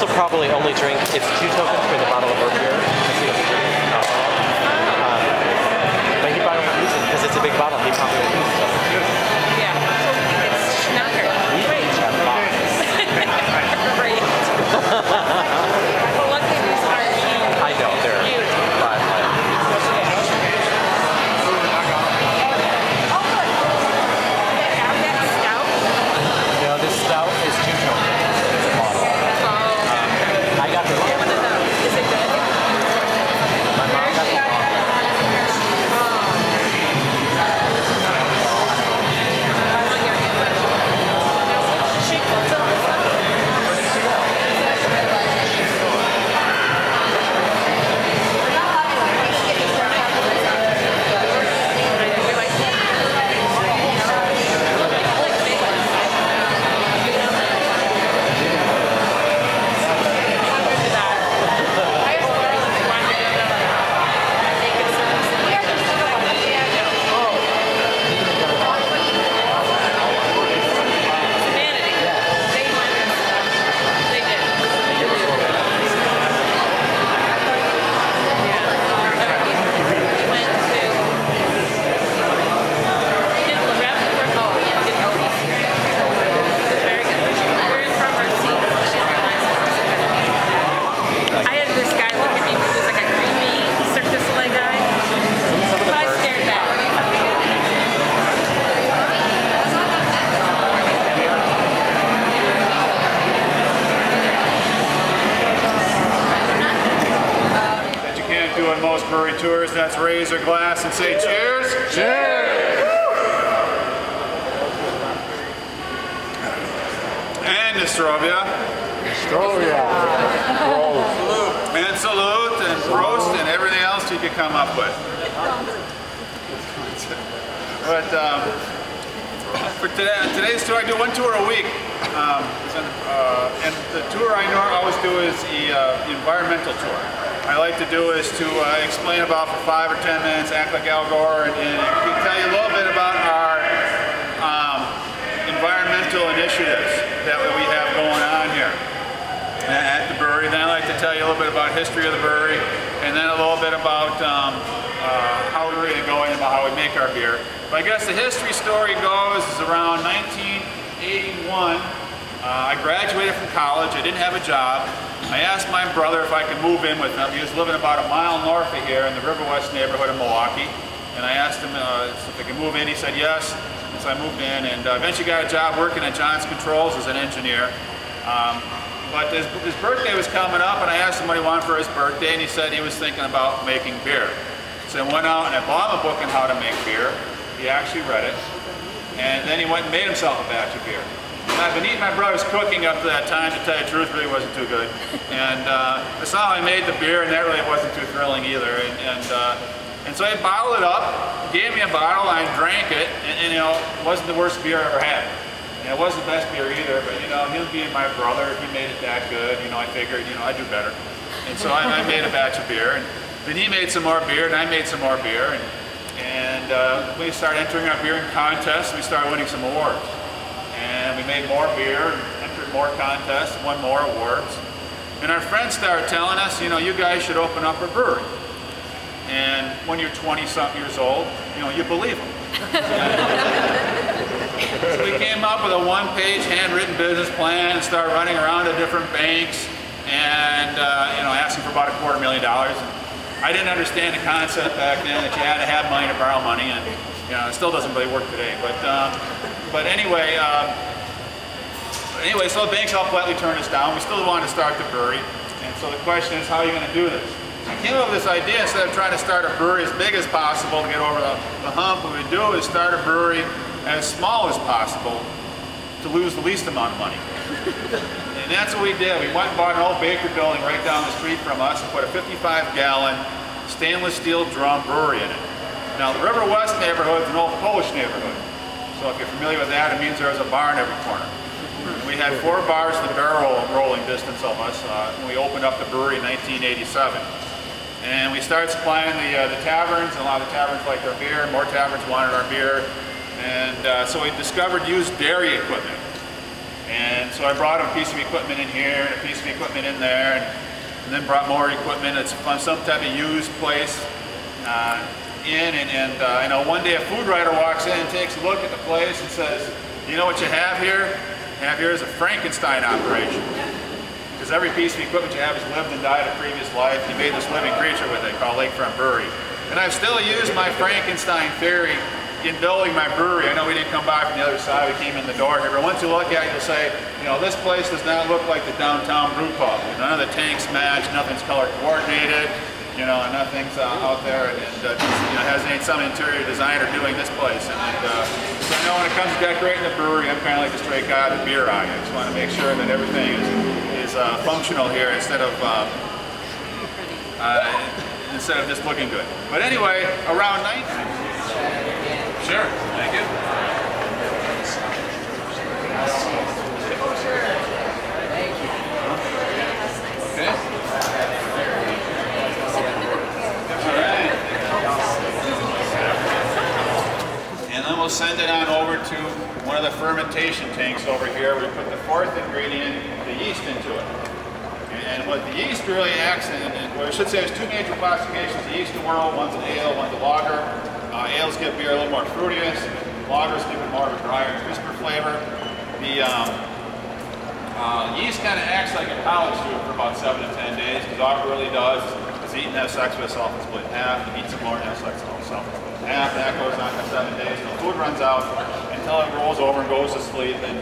also probably only drink, it's 2 tokens for the bottle of root beer. But he probably won't use it because it's a big bottle. He probably won't use it. Yeah. It's schnacker. Great. Great. Well, luckily these aren't huge. I know, they're huge. No, this stout is 2 tokens. It's a bottle. I got the One of those. Is it good? My mom got the bottle. Most brewery tours, that's raise your glass and say cheers. Cheers! And Nostrovia. And salute and roast and everything else you could come up with. But for today's tour, I do 1 tour a week. And the tour I always do is the environmental tour. I like to do is to explain about for 5 or 10 minutes, act like Al Gore, and tell you a little bit about our environmental initiatives that we have going on here at the brewery. Then I like to tell you a little bit about history of the brewery, and then a little bit about how we're really going about how we make our beer. But I guess the history story goes is around 1981. I graduated from college. I didn't have a job. I asked my brother if I could move in with him. He was living about a mile north of here in the River West neighborhood of Milwaukee. And I asked him if I could move in. He said yes. And so I moved in and eventually got a job working at John's Controls as an engineer. But his birthday was coming up and I asked him what he wanted for his birthday and he said he was thinking about making beer. So I went out and I bought him a book on how to make beer. He actually read it. And then he went and made himself a batch of beer. I've been eating my brother's cooking up to that time, to tell you the truth, really wasn't too good. And that's how I made the beer, and that really wasn't too thrilling either. And so I bottled it up, gave me a bottle, I drank it, and you know, it wasn't the worst beer I ever had. And it wasn't the best beer either, but you know, him being my brother, he made it that good, you know, I figured, you know, I'd do better. And so I made a batch of beer, and then he made some more beer, and I made some more beer, and we started entering our beer in contests, we started winning some awards. And we made more beer, entered more contests, won more awards. And our friends started telling us, you know, you guys should open up a brewery. And when you're 20-something years old, you know, you believe them. So we came up with a 1-page handwritten business plan and started running around to different banks and, you know, asking for about $250,000. I didn't understand the concept back then that you had to have money to borrow money, and you know, it still doesn't really work today. But anyway, so the banks all flatly turned us down. We still wanted to start the brewery, and so the question is, how are you going to do this? So I came up with this idea, instead of trying to start a brewery as big as possible to get over the hump, what we do is start a brewery as small as possible to lose the least amount of money. And that's what we did. We went and bought an old bakery building right down the street from us and put a 55-gallon stainless steel drum brewery in it. Now, the River West neighborhood is an old Polish neighborhood. So if you're familiar with that, it means there was a bar in every corner. And we had 4 bars in the barrel rolling distance of us when we opened up the brewery in 1987. And we started supplying the taverns, and a lot of the taverns liked our beer, more taverns wanted our beer. And so we discovered used dairy equipment. And so I brought a piece of equipment in here and a piece of equipment in there, and then brought more equipment. It's from some type of used place I know one day a food writer walks in and takes a look at the place and says, you know what you have here? Is a Frankenstein operation. Because every piece of equipment you have has lived and died a previous life. You made this living creature with it called Lakefront Brewery. And I've still used my Frankenstein theory in building my brewery. I know we didn't come by from the other side, we came in the door here, but once you look at it, you'll say, you know, this place does not look like the downtown brew pub. None of the tanks match, nothing's color coordinated, you know, and nothing's out there, and you know, has some interior designer doing this place. So I know when it comes to decorating the brewery, I'm kind of like the straight guy with the beer eye. I just want to make sure that everything is functional here instead of just looking good. But anyway, around 19. Sure, thank you. Okay. All right. And then we'll send it on over to one of the fermentation tanks over here. We put the fourth ingredient, the yeast, into it. And what the yeast really acts in, well, I should say there's two major classifications, the yeast and world. One's an ale, one's a lager. Ales give beer a little more fruitiness, lagers give it more of a drier, crisper flavor. The yeast kind of acts like a college student for about 7 to 10 days, because all it really does is eat and have sex with itself and split in half, and eat some more and have sex with itself and split in half, and that goes on for 7 days until food runs out, until it rolls over and goes to sleep and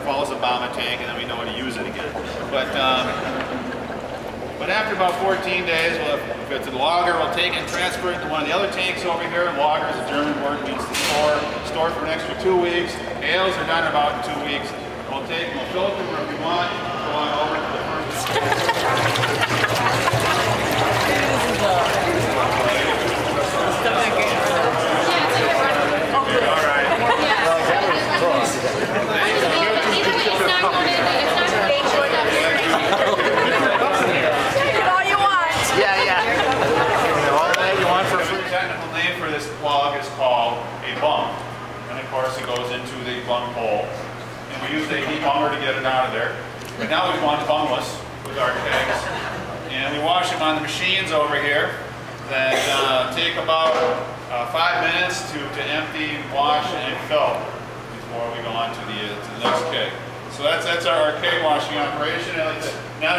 follows the bomb tank, and then we know how to use it again. But after about 14 days, if it's a lager, we'll take it and transfer it to one of the other tanks over here. Lager is a German word, means to store for an extra 2 weeks. Ales are done about 2 weeks. We'll take them, we'll fill it wherever we want, go on over to the first. All right. This plug is called a bung, and of course it goes into the bung hole, and we use a debummer to get it out of there. But now we've gone bungless with our kegs, and we wash them on the machines over here that take about 5 minutes to empty, wash, and fill before we go on to the next keg. So that's our keg washing operation. Now